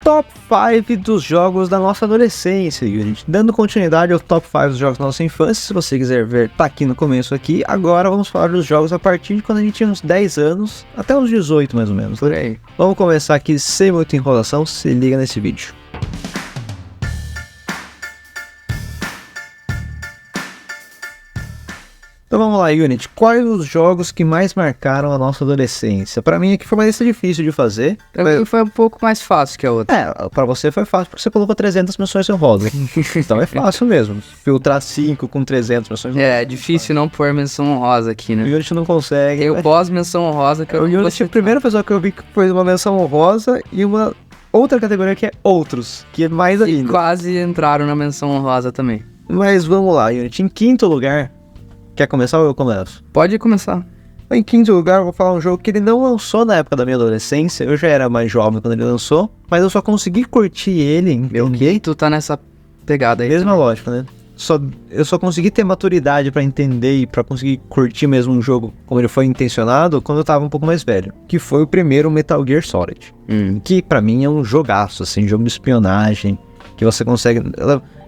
Top 5 dos jogos da nossa adolescência, Unity. Dando continuidade ao Top 5 dos jogos da nossa infância, se você quiser ver, tá aqui no começo aqui. Agora vamos falar dos jogos a partir de quando a gente tinha uns 10 anos, até uns 18 mais ou menos, por aí. Vamos começar aqui sem muita enrolação, se liga nesse vídeo. Então vamos lá, Unity. Quais os jogos que mais marcaram a nossa adolescência? Pra mim aqui foi uma lista difícil de fazer. Foi um pouco mais fácil que a outra. Pra você foi fácil porque você colocou 300 menções honrosas. Então é fácil mesmo. Filtrar 5 com 300 menções honrosas. É difícil não pôr menção honrosa aqui, né? O Unity não consegue. Eu pós menção honrosa que eu O Unity, o primeiro pessoal que eu vi que foi uma menção honrosa e uma outra categoria que é outros, que é mais ainda. Quase entraram na menção honrosa também. Mas vamos lá, Unity. Em quinto lugar... Quer começar ou eu começo? Pode começar. Em quinto lugar, eu vou falar um jogo que ele não lançou na época da minha adolescência. Eu já era mais jovem quando ele lançou, mas eu só consegui curtir ele. Meu tu tá nessa pegada aí. Mesma lógica, né? Eu só consegui ter maturidade pra entender e pra conseguir curtir mesmo um jogo como ele foi intencionado quando eu tava um pouco mais velho. Que foi o primeiro Metal Gear Solid. Que pra mim é um jogaço, assim, jogo de espionagem. Que você consegue...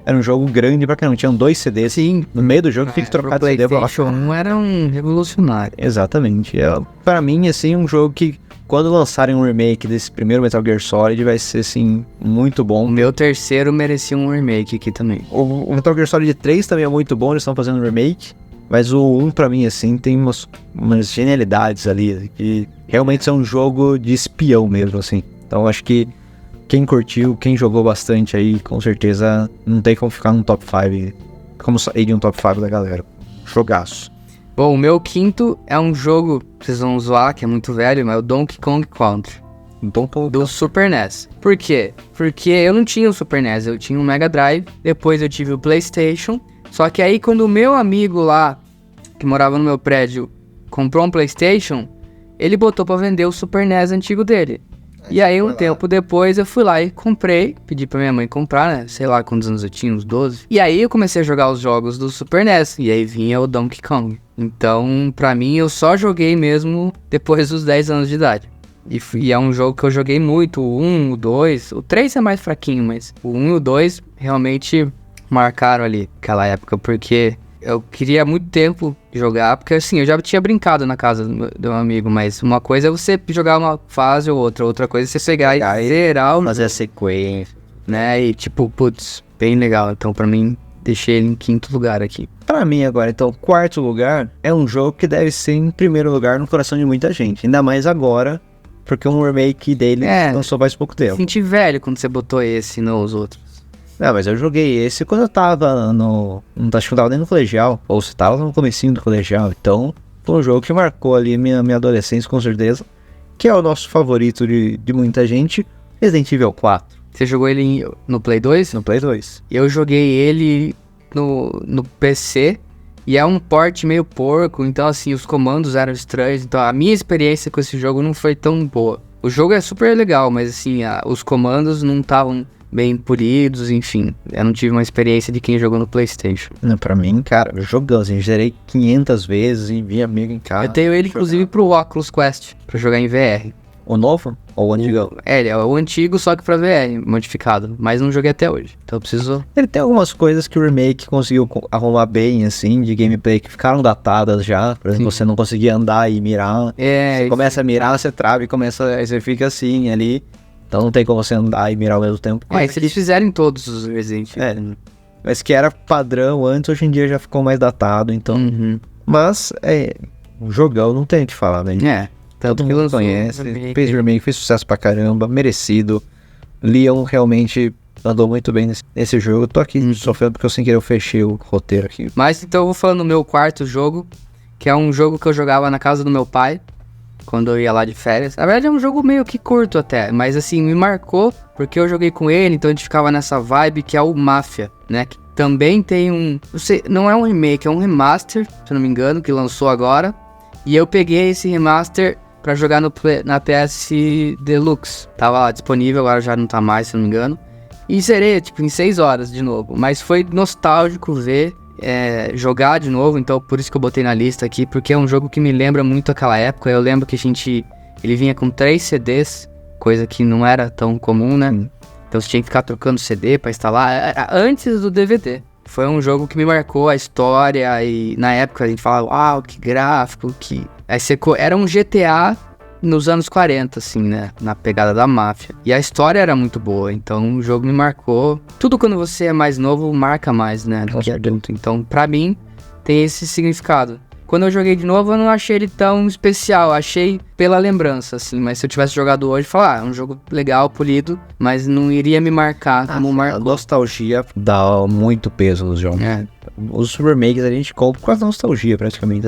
Era um jogo grande pra caramba, tinham 2 CDs. Sim. No meio do jogo, fica trocado de CD. PlayStation 1 era um revolucionário. Exatamente. Pra mim, assim, um jogo que, quando lançarem um remake desse primeiro Metal Gear Solid, vai ser, assim, muito bom. O meu terceiro merecia um remake aqui também. O Metal Gear Solid 3 também é muito bom, eles estão fazendo um remake. Mas o 1, pra mim, assim, tem umas genialidades ali, que realmente é um jogo de espião mesmo, assim. Então, acho que quem curtiu, quem jogou bastante aí, com certeza não tem como ficar no top 5, como sair de um top 5 da galera. Jogaço. Bom, o meu quinto é um jogo, vocês vão zoar, que é muito velho, mas é o Donkey Kong Country. Do Super NES. Por quê? Porque eu não tinha o Super NES, eu tinha um Mega Drive, depois eu tive o PlayStation, só que aí quando o meu amigo lá, que morava no meu prédio, comprou um PlayStation, ele botou pra vender o Super NES antigo dele. E aí, um tempo depois, eu fui lá e comprei, pedi pra minha mãe comprar, né? Sei lá quantos anos eu tinha, uns 12. E aí, eu comecei a jogar os jogos do Super NES, e aí vinha o Donkey Kong. Então, pra mim, eu só joguei mesmo depois dos 10 anos de idade. E é um jogo que eu joguei muito, o 1, o 2, o 3 é mais fraquinho, mas o 1 e o 2 realmente marcaram ali aquela época, porque eu queria há muito tempo jogar, porque assim, eu já tinha brincado na casa do meu amigo, mas uma coisa é você jogar uma fase ou outra coisa é você pegar e zerar, fazer a sequência, né, e tipo, putz, bem legal. Então pra mim, deixei ele em quinto lugar aqui. Pra mim agora, então, quarto lugar é um jogo que deve ser em primeiro lugar no coração de muita gente, ainda mais agora, porque um remake dele lançou faz pouco tempo. Senti velho quando você botou esse nos outros. Não, mas eu joguei esse quando eu tava acho que eu tava nem no colegial, ou se tava no comecinho do colegial, então foi um jogo que marcou ali minha adolescência com certeza, que é o nosso favorito de muita gente, Resident Evil 4. Você jogou ele no Play 2? No Play 2. Eu joguei ele no PC, e é um port meio porco, então assim, os comandos eram estranhos, então a minha experiência com esse jogo não foi tão boa. O jogo é super legal, mas assim, os comandos não estavam bem polidos, enfim. Eu não tive uma experiência de quem jogou no PlayStation. Pra mim, cara, eu jogando, assim, zerei 500 vezes e vi amigo em casa. Eu tenho ele, inclusive, pro Oculus Quest, pra jogar em VR. O novo? Ou o antigo? Ele é o antigo, só que pra VR, modificado. Mas não joguei até hoje, então eu preciso... Ele tem algumas coisas que o remake conseguiu arrumar bem, assim, de gameplay, que ficaram datadas já. Por exemplo, você não conseguia andar e mirar. Você começa a mirar, você trava e aí você fica assim, ali. Então não tem como você andar e mirar ao mesmo tempo. Se eles fizerem todos os Resident Evil. Mas que era padrão antes, hoje em dia já ficou mais datado, então... Mas, um jogão, não tem o que falar, velho. Tanto que lançou, conhece, fez remake, fez sucesso pra caramba, merecido. Leon realmente andou muito bem nesse jogo. Eu tô aqui sofrendo porque eu sem querer eu fechei o roteiro aqui. Mas então eu vou falando do meu quarto jogo, que é um jogo que eu jogava na casa do meu pai, quando eu ia lá de férias. Na verdade é um jogo meio que curto até, mas assim, me marcou, porque eu joguei com ele, então a gente ficava nessa vibe, que é o Mafia, né? Que também tem não é um remake, é um remaster, se eu não me engano, que lançou agora. E eu peguei esse remaster pra jogar na PS Deluxe. Tava lá disponível, agora já não tá mais, se eu não me engano. E zerei, tipo, em 6 horas de novo. Mas foi nostálgico ver, jogar de novo, então por isso que eu botei na lista aqui, porque é um jogo que me lembra muito aquela época. Eu lembro que ele vinha com 3 CDs, coisa que não era tão comum, né? Então você tinha que ficar trocando CD pra instalar. Era antes do DVD. Foi um jogo que me marcou a história e na época a gente falava, uau, que gráfico, que... Aí era um GTA nos anos 40, assim, né? Na pegada da máfia. E a história era muito boa, então o jogo me marcou. Tudo quando você é mais novo marca mais, né? Do que adulto. Então, pra mim, tem esse significado. Quando eu joguei de novo, eu não achei ele tão especial. Achei pela lembrança, assim. Mas se eu tivesse jogado hoje, falar, é um jogo legal, polido, mas não iria me marcar como marcou. A nostalgia dá muito peso nos jogos. Os remakes a gente compra com a nostalgia, praticamente.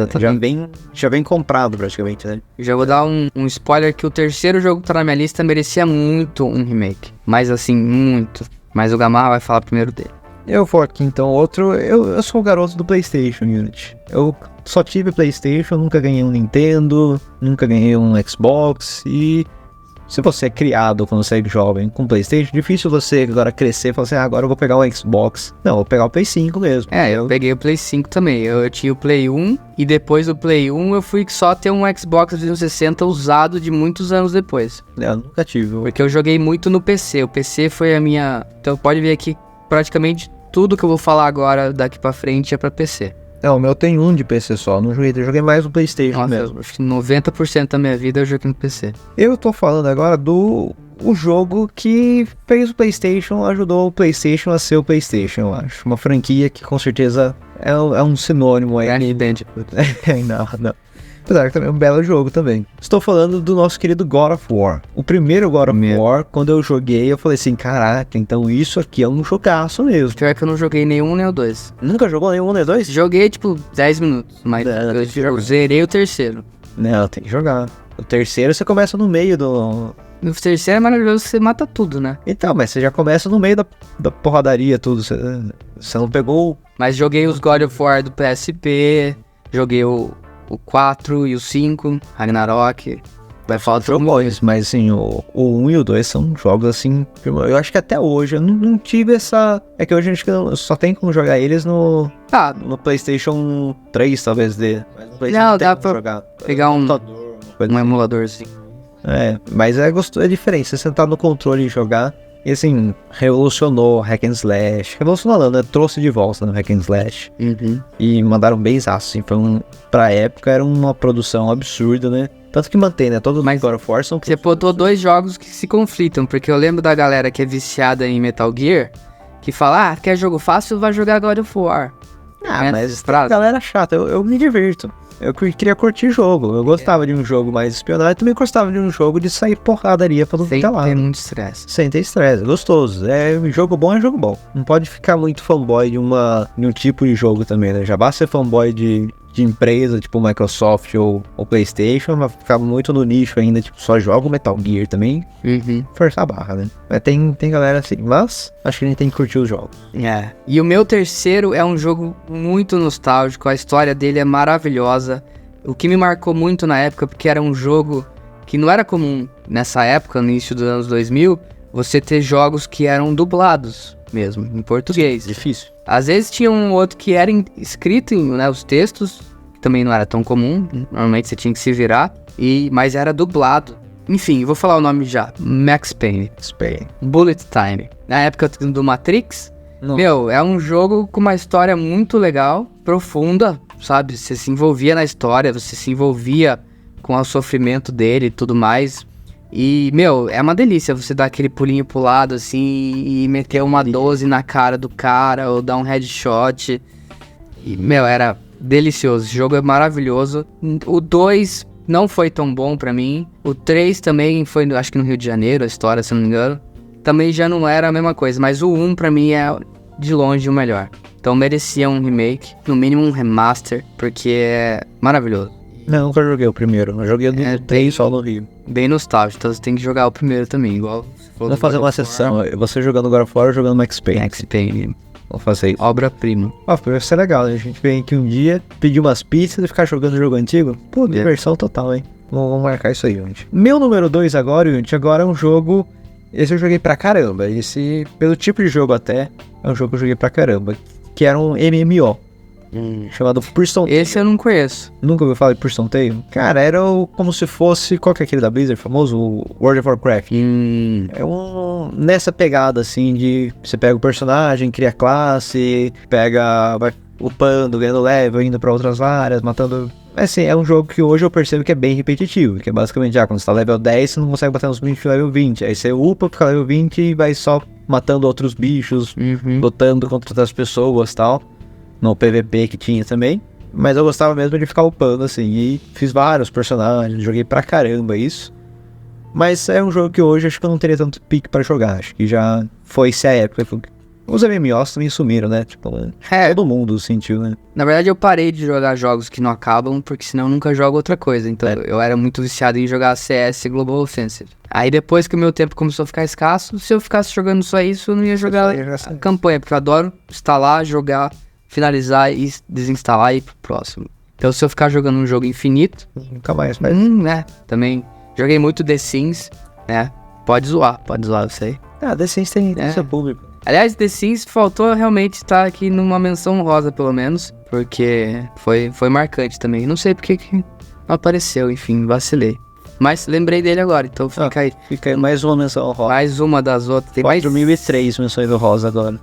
Já vem comprado, praticamente, né? Já vou dar um spoiler que o terceiro jogo que tá na minha lista merecia muito um remake. Mas assim, muito. Mas o Gamarra vai falar primeiro dele. Eu vou aqui, então, outro... Eu sou o garoto do PlayStation, Unity. Eu só tive PlayStation, nunca ganhei um Nintendo, nunca ganhei um Xbox. E se você é criado quando você é jovem com PlayStation, difícil você agora crescer e falar assim, agora eu vou pegar um Xbox. Não, eu vou pegar o Play 5 mesmo. Eu peguei o Play 5 também. Eu tinha o Play 1 e depois do Play 1 eu fui só ter um Xbox 360 usado de muitos anos depois. Eu nunca tive. Porque eu joguei muito no PC. O PC foi a minha... Então pode ver aqui, praticamente tudo que eu vou falar agora daqui pra frente é pra PC. Não, o meu tem um de PC só, não joguei, eu joguei mais no PlayStation mesmo. Acho que 90% da minha vida eu joguei no PC. Eu tô falando agora do jogo que fez o PlayStation, ajudou o PlayStation a ser o PlayStation, eu acho. Uma franquia que com certeza é um sinônimo aí. Não. Apesar que também é um belo jogo também. Estou falando do nosso querido God of War. O primeiro God of War, quando eu joguei, eu falei assim, caraca, então isso aqui é um jogaço mesmo. Pior que eu não joguei nenhum nem o 2. Nunca jogou nenhum nem o 2? Joguei, tipo, 10 minutos, mas eu zerei o terceiro. Não, tem que jogar. O terceiro você começa no meio do... No terceiro é maravilhoso, você mata tudo, né? Então, mas você já começa no meio da porradaria, tudo. Você não pegou... Mas joguei os God of War do PSP, joguei o 4 e o 5, Ragnarok. Vai falar tudo bons, mas assim, o 1 e o 2 são jogos assim. Eu acho que até hoje eu não tive essa. É que hoje a gente só tem como jogar eles no PlayStation 3, talvez dê. Mas no PlayStation não, dá pra jogar. Pegar um emuladorzinho. Mas é diferente. Você sentar no controle e jogar. E assim, revolucionou Hack and Slash. Revolucionou não, né? Trouxe de volta no Hack and Slash. E mandaram bem exato, assim. Pra época era uma produção absurda, né? Tanto que mantém, né? Todos os God of War são... Você botou dois jogos que se conflitam. Porque eu lembro da galera que é viciada em Metal Gear, que fala, quer jogo fácil, vai jogar God of War. Mas a galera chata. Eu me divirto. Eu queria curtir jogo. Eu gostava de um jogo mais espionagem. Eu também gostava de um jogo de sair porradaria pra não ficar lá. Sem ter muito estresse. Sem ter estresse. Gostoso. Jogo bom é jogo bom. Não pode ficar muito fanboy de um tipo de jogo também, né? Já basta ser fanboy de empresa, tipo Microsoft ou PlayStation, mas ficar muito no nicho ainda, tipo, só joga o Metal Gear também. Forçar a barra, né? Mas tem galera assim, mas acho que a gente tem que curtir os jogos. E o meu terceiro é um jogo muito nostálgico, a história dele é maravilhosa. O que me marcou muito na época, porque era um jogo que não era comum nessa época, no início dos anos 2000, você ter jogos que eram dublados mesmo, em português. Difícil. Às vezes tinha um outro que era escrito em, né, os textos, que também não era tão comum, normalmente você tinha que se virar, mas era dublado. Enfim, vou falar o nome já, Max Payne. Bullet Time. Na época do Matrix, é um jogo com uma história muito legal, profunda, sabe? Você se envolvia na história, você se envolvia com o sofrimento dele e tudo mais. E, é uma delícia você dar aquele pulinho pro lado, assim, e meter uma 12 na cara do cara, ou dar um headshot. E, era delicioso. Esse jogo é maravilhoso. O 2 não foi tão bom pra mim. O 3 também foi, acho que no Rio de Janeiro, a história, se não me engano. Também já não era a mesma coisa, mas o 1 pra mim é de longe o melhor. Então merecia um remake, no mínimo um remaster, porque é maravilhoso. Não, nunca joguei o primeiro. Eu joguei o 3 só no Rio. Bem nostálgico, então você tem que jogar o primeiro também, igual... Vamos fazer uma sessão, você jogando God of War ou jogando Max Payne. Vamos fazer isso. Obra-prima. Vai ser legal, né? A gente vem aqui um dia, pedir umas pizzas e ficar jogando jogo antigo. Pô, diversão total, hein? Vamos marcar isso aí, gente. Meu número 2 agora, gente, agora é um jogo... Esse eu joguei pra caramba. Esse, pelo tipo de jogo até, é um jogo que eu joguei pra caramba. Que era um MMO. chamado Priston Tale. Esse eu não conheço. Nunca ouviu falar de Priston Tale? Cara, era como se fosse... Qual que é aquele da Blizzard famoso? O World of Warcraft. É nessa pegada, assim, de... Você pega o personagem, cria classe, vai upando, ganhando level, indo pra outras áreas, matando... Assim, é um jogo que hoje eu percebo que é bem repetitivo, que é basicamente, quando você tá level 10, você não consegue bater nos bichos level 20, aí você upa, fica level 20 e vai só matando outros bichos, lutando contra outras pessoas e tal, no PVP que tinha também, mas eu gostava mesmo de ficar upando, assim, e fiz vários personagens, joguei pra caramba isso, mas é um jogo que hoje acho que eu não teria tanto pique pra jogar, acho que já foi-se a época que os MMOs também sumiram, né? Tipo, todo mundo sentiu, né? Na verdade, eu parei de jogar jogos que não acabam, porque senão eu nunca jogo outra coisa. Então, eu era muito viciado em jogar CS Global Offensive. Aí, depois que o meu tempo começou a ficar escasso, se eu ficasse jogando só isso, eu não ia jogar a campanha, porque eu adoro instalar, jogar, finalizar e desinstalar e ir pro próximo. Então, se eu ficar jogando um jogo infinito... Nunca mais, mas... Também joguei muito The Sims, né? Pode zoar, eu sei. The Sims tem seu público. Aliás, The Sims faltou realmente estar aqui numa menção honrosa, pelo menos, porque foi marcante também. Não sei porque que não apareceu, enfim, vacilei. Mas lembrei dele agora, então fica aí. Fica aí mais uma menção honrosa. Mais uma das outras. Tem 4.003 menções honrosas agora.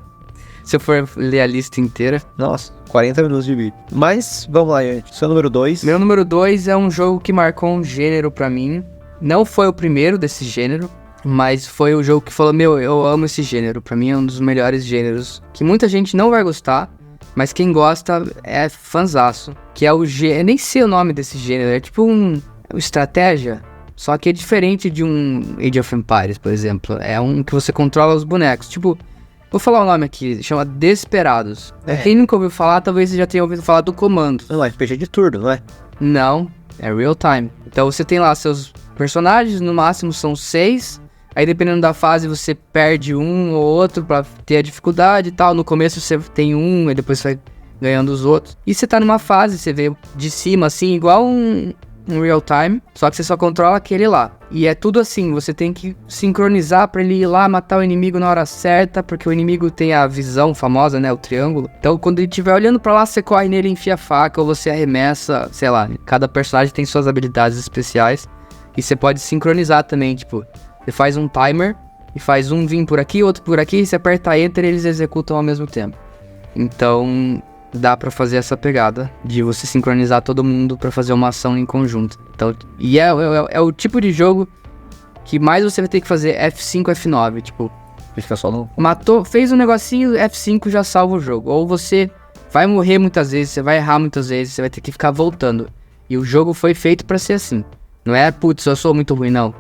Se eu for ler a lista inteira. Nossa, 40 minutos de vídeo. Mas, vamos lá, gente. Seu número 2. Meu número 2 é um jogo que marcou um gênero pra mim. Não foi o primeiro desse gênero, mas foi o jogo que falou, eu amo esse gênero. Pra mim é um dos melhores gêneros, que muita gente não vai gostar, mas quem gosta é fanzaço. Que é o eu nem sei o nome desse gênero, é tipo uma estratégia, só que é diferente de um Age of Empires, por exemplo. É um que você controla os bonecos, tipo... Vou falar o nome aqui, chama Desperados. Quem nunca ouviu falar, talvez você já tenha ouvido falar do Comando. Não, é RPG de turno, não é? Não, é real time. Então você tem lá seus personagens, no máximo são 6... Aí dependendo da fase você perde um ou outro pra ter a dificuldade e tal. No começo você tem um, e depois você vai ganhando os outros. E você tá numa fase, você vê de cima assim, igual um real time, só que você só controla aquele lá. E é tudo assim, você tem que sincronizar pra ele ir lá matar o inimigo na hora certa, porque o inimigo tem a visão famosa, né, o triângulo. Então quando ele estiver olhando pra lá, você corre nele, enfia a faca, ou você arremessa, sei lá. Cada personagem tem suas habilidades especiais. E você pode sincronizar também, tipo... Você faz um timer e faz um vir por aqui, outro por aqui, e você aperta Enter e eles executam ao mesmo tempo. Então, dá pra fazer essa pegada de você sincronizar todo mundo pra fazer uma ação em conjunto. Então, e é o tipo de jogo que mais você vai ter que fazer F5, F9, tipo... Fica só no... Matou, fez um negocinho, F5 já salva o jogo. Ou você vai morrer muitas vezes, você vai errar muitas vezes, você vai ter que ficar voltando. E o jogo foi feito pra ser assim. Não é, putz, eu sou muito ruim, não.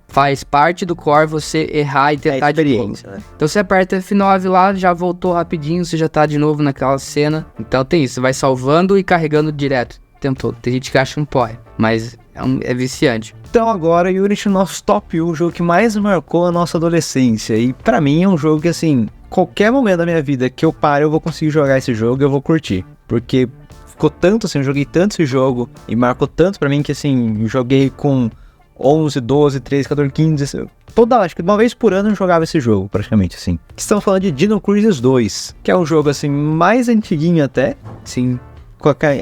Faz parte do core você errar e tentar de novo. Né? Então você aperta F9 lá, já voltou rapidinho, você já tá de novo naquela cena. Então tem isso, você vai salvando e carregando direto o tempo todo. Tem gente que acha um porre, mas é viciante. Então agora, Unity, nosso top 1, o jogo que mais marcou a nossa adolescência. E pra mim é um jogo que, assim, qualquer momento da minha vida que eu pare, eu vou conseguir jogar esse jogo e eu vou curtir. Porque ficou tanto, assim, eu joguei tanto esse jogo e marcou tanto pra mim que, assim, eu joguei com 11, 12, 13, 14, 15... acho que uma vez por ano eu jogava esse jogo, praticamente, assim. Estamos falando de Dino Crisis 2, que é um jogo, assim, mais antiguinho até. Sim.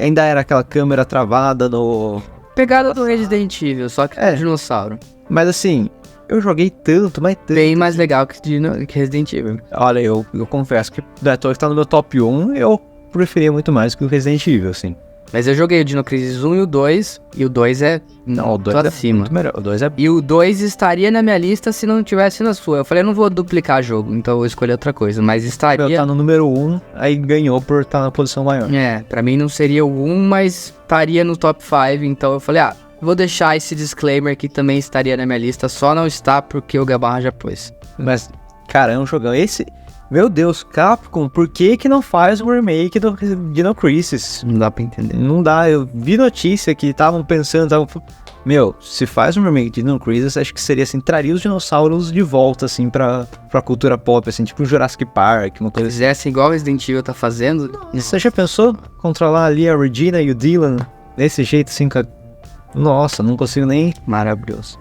Ainda era aquela câmera travada no... Pegada do Resident Evil, só que com dinossauro. Mas, assim, eu joguei tanto, mas tanto... Bem mais legal que Resident Evil. Olha, eu confesso que que tá no meu top 1, eu preferia muito mais que o Resident Evil, assim. Mas eu joguei o Dino Crisis 1 e o 2, e o 2 é... Não, o 2 é acima. Muito melhor. O 2 é... E o 2 estaria na minha lista se não tivesse na sua. Eu falei, eu não vou duplicar jogo, então eu vou escolher outra coisa. Mas estaria... Tá no número 1, aí ganhou por estar na posição maior. Pra mim não seria o 1, mas estaria no top 5. Então eu falei, vou deixar esse disclaimer que também estaria na minha lista. Só não está porque o Gabarra já pôs. Mas, cara, é um jogão. Esse... Meu Deus, Capcom, por que não faz um remake do Dino Crisis? Não dá pra entender. Não dá, eu vi notícia que estavam pensando, meu, se faz um remake de Dino Crisis, acho que seria assim, traria os dinossauros de volta, assim, pra cultura pop, assim, tipo Jurassic Park, uma coisa assim. Fizesse igual Resident Evil tá fazendo... Você já pensou controlar ali a Regina e o Dylan desse jeito, assim, Nossa, não consigo nem... Maravilhoso.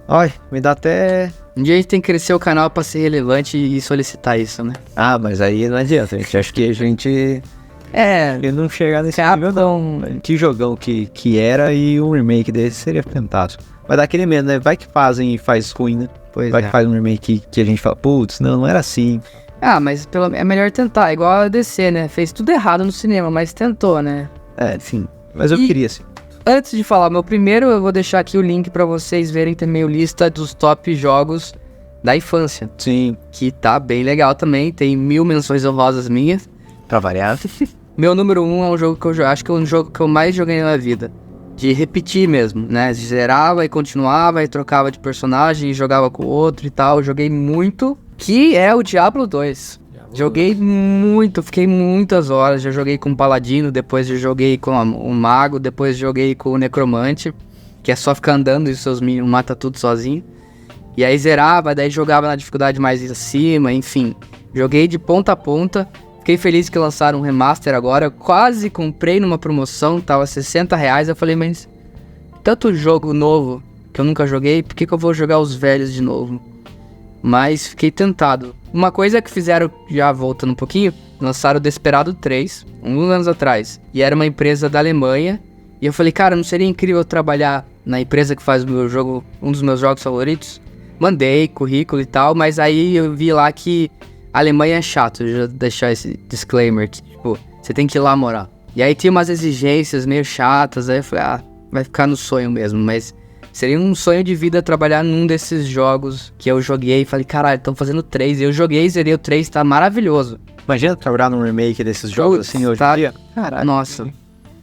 Ai, me dá até... Um dia a gente tem que crescer o canal pra ser relevante e solicitar isso, né? Mas aí não adianta, gente. Acho que a gente Ele não chegar nesse nível, não. Que jogão que era, e um remake desse seria fantástico. Mas daquele mesmo, né? Vai que fazem e faz ruim, né? Vai que faz um remake que a gente fala, putz, não era assim. Mas é melhor tentar, igual a DC, né? Fez tudo errado no cinema, mas tentou, né? Sim. Mas eu queria, sim. Antes de falar meu primeiro, eu vou deixar aqui o link pra vocês verem também a lista dos top jogos da infância. Sim. Que tá bem legal também, tem 1000 menções honrosas minhas. Pra variar. Meu número 1 é um jogo que eu acho que é um jogo que eu mais joguei na vida. De repetir mesmo, né? Zerava e continuava e trocava de personagem e jogava com o outro e tal. Eu joguei muito, que é o Diablo 2. Joguei muito, fiquei muitas horas. Já joguei com o Paladino, depois já joguei com o Mago, depois joguei com o Necromante, que é só ficar andando e os seus minions mata tudo sozinho. E aí zerava, daí jogava na dificuldade mais acima, enfim. Joguei de ponta a ponta. Fiquei feliz que lançaram um remaster agora. Eu quase comprei numa promoção, tava R$60. Eu falei, mas tanto jogo novo que eu nunca joguei, por que eu vou jogar os velhos de novo? Mas fiquei tentado. Uma coisa que fizeram, já voltando um pouquinho, lançaram o Desperado 3, uns anos atrás. E era uma empresa da Alemanha. E eu falei, cara, não seria incrível trabalhar na empresa que faz o meu jogo, um dos meus jogos favoritos? Mandei currículo e tal, mas aí eu vi lá que a Alemanha é chato, já deixar esse disclaimer, que, tipo, você tem que ir lá morar. E aí tinha umas exigências meio chatas, aí eu falei, vai ficar no sonho mesmo, mas seria um sonho de vida trabalhar num desses jogos que eu joguei e falei, caralho, estão fazendo 3, e eu joguei, zerei o 3, tá maravilhoso. Imagina trabalhar num remake desses jogos assim hoje em dia. Caralho. Nossa.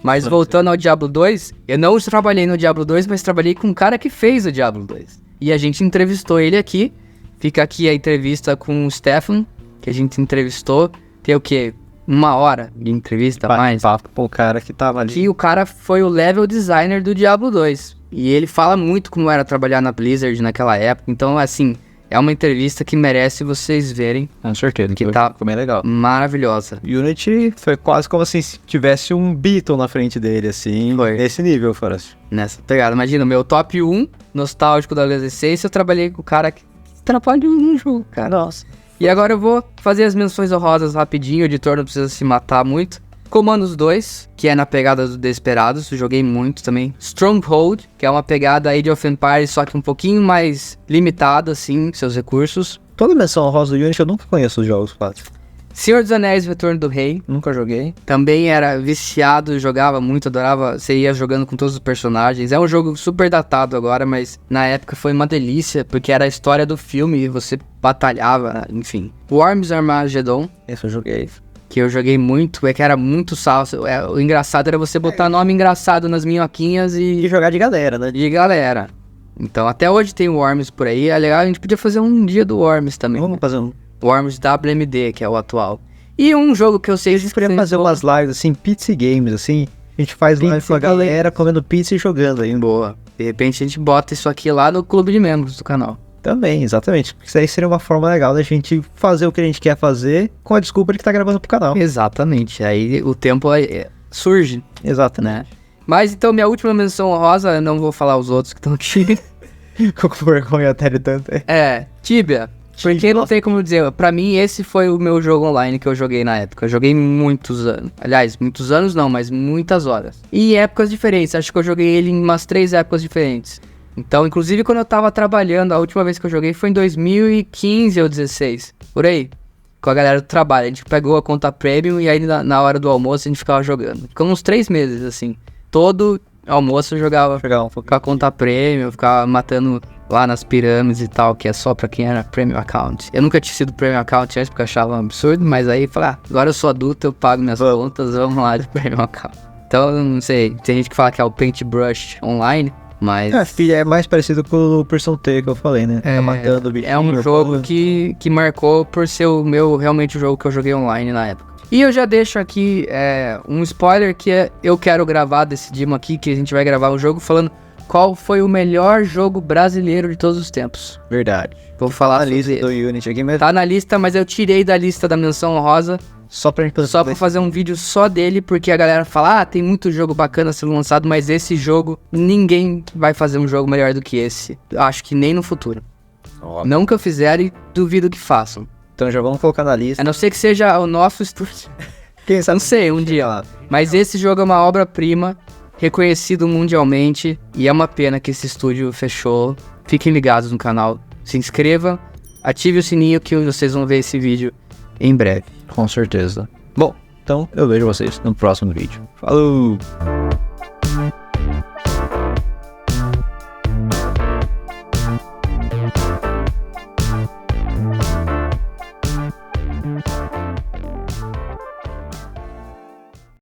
Mas voltando ao Diablo 2, eu não trabalhei no Diablo 2, mas trabalhei com um cara que fez o Diablo 2. E a gente entrevistou ele aqui, fica aqui a entrevista com o Stefan, que a gente entrevistou, tem o quê? 1 hora de entrevista, mais? Papo com o cara que tava ali. Que o cara foi o level designer do Diablo 2. E ele fala muito como era trabalhar na Blizzard naquela época. Então, assim, é uma entrevista que merece vocês verem. Com certeza, que tá ficou bem legal. Maravilhosa. Unity foi quase como assim, se tivesse um Beatle na frente dele, assim, foi. Nesse nível, Forrest. Nessa pegada. Imagina, meu top 1 nostálgico da adolescência, eu trabalhei com o cara que trabalha num jogo, cara. Nossa. E agora eu vou fazer as menções honrosas rapidinho, o editor não precisa se matar muito. Commandos 2, que é na pegada do Desperados, joguei muito também. Stronghold, que é uma pegada Age of Empires, só que um pouquinho mais limitada, assim, seus recursos. Toda menção honrosa do Unity, eu nunca conheço os jogos, Pato. Senhor dos Anéis, Retorno do Rei. Nunca joguei. Também era viciado, jogava muito, adorava. Você ia jogando com todos os personagens. É um jogo super datado agora, mas na época foi uma delícia, porque era a história do filme e você batalhava, enfim. Worms Armageddon. Esse eu joguei. Que eu joguei muito, é que era muito salsa. O engraçado era você botar nome engraçado nas minhoquinhas e jogar de galera, né? De galera. Então, até hoje tem Worms por aí. É legal, a gente podia fazer um dia do Worms também. Vamos fazer um. Worms WMD, que é o atual. E um jogo que eu sei... A gente poderia fazer umas lives, assim, pizza games, assim. A gente faz live com a galera comendo pizza e jogando aí. Boa. De repente a gente bota isso aqui lá no clube de membros do canal. Também, exatamente. Isso aí seria uma forma legal da gente fazer o que a gente quer fazer com a desculpa de que tá gravando pro canal. Exatamente. Aí o tempo surge. Exatamente. Né? Mas então, minha última menção honrosa, eu não vou falar os outros que estão aqui. Com vergonha até de tanto. Tibia. Porque não tem como dizer, pra mim esse foi o meu jogo online que eu joguei na época. Eu joguei muitos anos. Aliás, muitos anos não, mas muitas horas. E em épocas diferentes, acho que eu joguei ele em umas 3 épocas diferentes. Então, inclusive quando eu tava trabalhando, a última vez que eu joguei foi em 2015 ou 2016. Por aí. Com a galera do trabalho. A gente pegou a conta premium e aí na hora do almoço a gente ficava jogando. Ficou uns 3 meses, assim. Todo almoço eu jogava com a conta premium, ficava matando lá nas pirâmides e tal, que é só pra quem era premium account. Eu nunca tinha sido premium account antes, porque eu achava um absurdo, mas aí falei, agora eu sou adulto, eu pago minhas contas, vamos lá de premium account. Então, não sei, tem gente que fala que é o Paintbrush online, mas... é mais parecido com o Person T que eu falei, né? Tá matando o bichinho. É um jogo que marcou por ser realmente o jogo que eu joguei online na época. E eu já deixo aqui um spoiler que eu quero gravar, decidimos aqui que a gente vai gravar um jogo falando qual foi o melhor jogo brasileiro de todos os tempos. Verdade. Vou falar na lista do Unity aqui mesmo. Tá na lista, mas eu tirei da lista da menção honrosa. Só pra fazer um vídeo só dele, porque a galera fala, tem muito jogo bacana sendo lançado, mas esse jogo, ninguém vai fazer um jogo melhor do que esse. Acho que nem no futuro. Nunca fizeram e duvido que façam. Então já vamos colocar na lista. A não ser que seja o nosso estúdio. Quem sabe? Não sei, um dia. Mas esse jogo é uma obra-prima, reconhecido mundialmente, e é uma pena que esse estúdio fechou. Fiquem ligados no canal, se inscrevam, ative o sininho que vocês vão ver esse vídeo em breve. Com certeza. Bom, então eu vejo vocês no próximo vídeo. Falou!